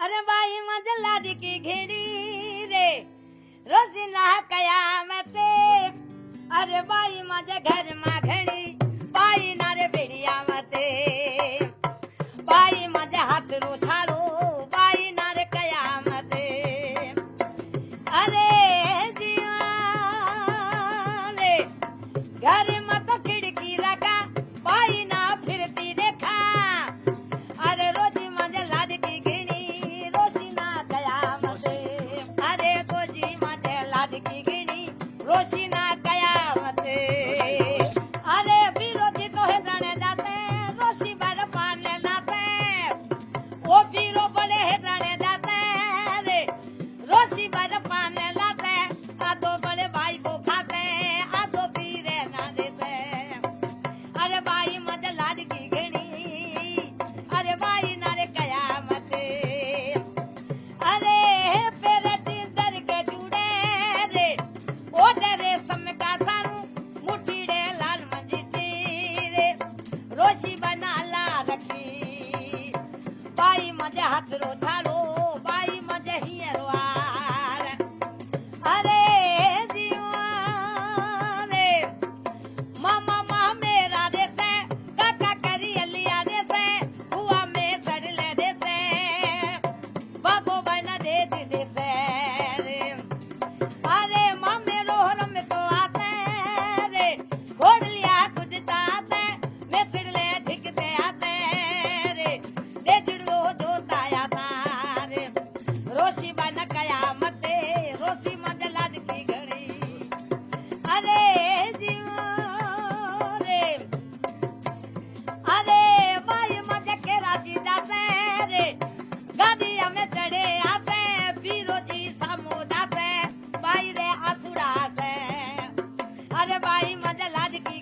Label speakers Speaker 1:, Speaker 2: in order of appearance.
Speaker 1: अरे बाई माझ्या लाडकी घेडी रे रोजीना कयामते अरे बाई माझ्या घर माघणी बाई ना रे बेडिया मते बाई माझ्या हात रोछाळो बाई ना रे कयामते अरे जीवा रे घर मत खिड़की रखा बाई ना फिरती देखा अरे रोजी माझ्या लाडकी घेणी रोशीना कयामते अरे रोजी माझ्या लाडकी घेणी रोशीना कयामते अरे विरोधी तो हे जाने जाते रोशी बार पाने लाते ओ पीरो बड़े हे जाने जाते रे रोशी बार पाने लाते आधो बड़े भाई को खाते आधो पीरे ना देते अरे बाई माझ्या लाडकी घेणी अरे बाई ना रे कयामते अरे पेरे चिंतर के जुड़े रे ओ रे सम का सारू मुठीडे लाल मंजीटी रे रोशी बना ला रखी बाई माझ्या हात रोछाळो बाई माझ्या हियरो आर अरे जीवा रे मामा माँ मेरा देते काका करी अलिया देते हुआ में सड़ले देते बाबो बना दे देते रे अरे माँ मेरो हरम में तो आते रे घोड़ लिया कुछ आते मैं सिड़ले ठिकते आते रे दे चिड़ो जोता आता रे रोशी बन कयामते रोशी मज लाडकी घड़ी अरे जीवा रे अरे बाई मजे के राजी जाते रे गाड़ी हमें चढ़े आते पीरो जी सामो जाते बाई रे आसुड़ा आते अरे बाई मजे लाडकी